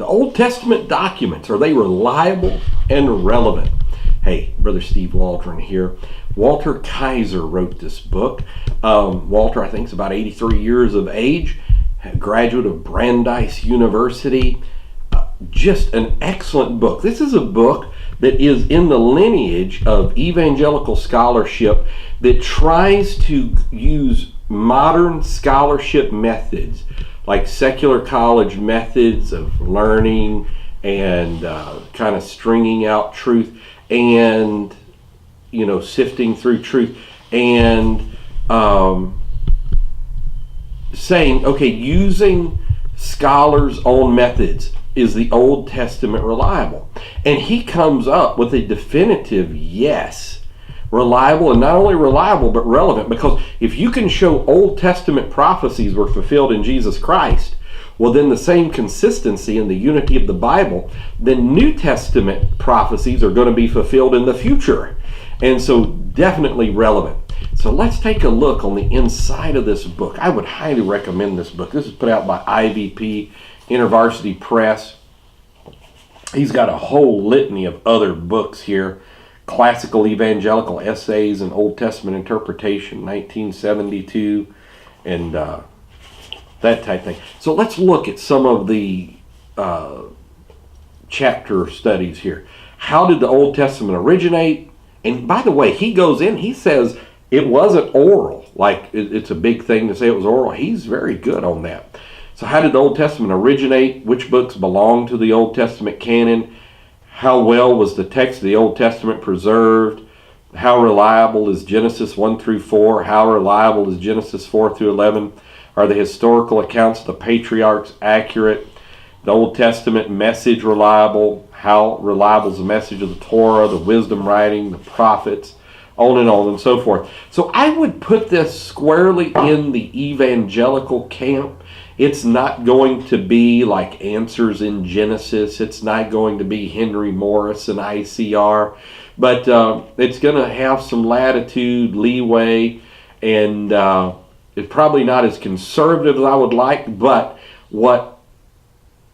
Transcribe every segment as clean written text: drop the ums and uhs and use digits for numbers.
The Old Testament documents, are they reliable and relevant? Hey, Brother Steve Waldron here. Walter Kaiser wrote this book. Walter, I think, is about 83 years of age, graduate of Brandeis University. Just an excellent book. This is a book that is in the lineage of evangelical scholarship that tries to use modern scholarship methods, like secular college methods of learning and kind of stringing out truth and, sifting through truth and saying, okay, using scholars' own methods, is the Old Testament reliable? And he comes up with a definitive yes. Reliable, and not only reliable, but relevant. Because if you can show Old Testament prophecies were fulfilled in Jesus Christ, well, then the same consistency and the unity of the Bible, then New Testament prophecies are going to be fulfilled in the future. And so definitely relevant. So let's take a look on the inside of this book. I would highly recommend this book. This is put out by IVP, InterVarsity Press. He's got a whole litany of other books here. Classical Evangelical Essays and Old Testament Interpretation, 1972, and that type thing. So let's look at some of the chapter studies here. How did the Old Testament originate? And by the way, he goes in, he says it wasn't oral. Like it's a big thing to say it was oral. He's very good on that. So how did the Old Testament originate? Which books belong to the Old Testament canon? How well was the text of the Old Testament preserved? How reliable is Genesis 1 through 4? How reliable is Genesis 4 through 11? Are the historical accounts of the patriarchs accurate? The Old Testament message reliable? How reliable is the message of the Torah, the wisdom writing, the prophets, on and so forth. So I would put this squarely in the evangelical camp. It's not going to be like Answers in Genesis. It's not going to be Henry Morris and ICR. But it's going to have some latitude, leeway, and it's probably not as conservative as I would like, but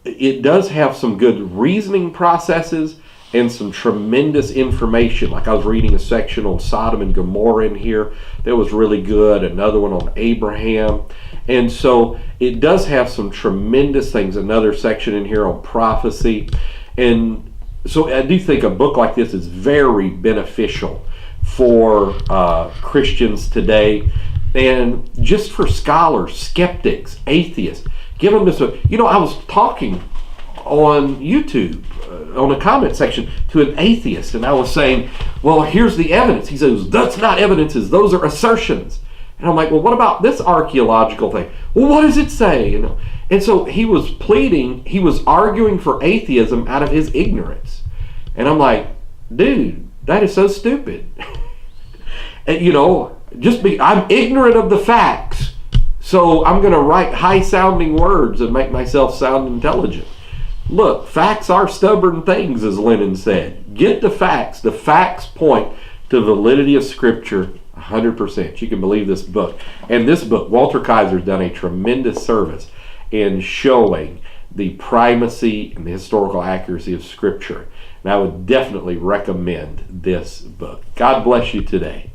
it does have some good reasoning processes and some tremendous information. Like I was reading a section on Sodom and Gomorrah in here that was really good, another one on Abraham. And so it does have some tremendous things, another section in here on prophecy. And so I do think a book like this is very beneficial for Christians today, and just for scholars, skeptics, atheists. Give them this. I was talking on YouTube on a comment section to an atheist, and I was saying, well, here's the evidence. He says, that's not evidences, those are assertions. And I'm like, well, what about this archaeological thing? Well, what does it say? And so he was pleading, he was arguing for atheism out of his ignorance. And I'm like, dude, that is so stupid. And, I'm ignorant of the facts, so I'm going to write high-sounding words and make myself sound intelligent. Look, facts are stubborn things, as Lennon said. Get the facts. The facts point to validity of Scripture 100%. You can believe this book. And this book, Walter Kaiser has done a tremendous service in showing the primacy and the historical accuracy of Scripture. And I would definitely recommend this book. God bless you today.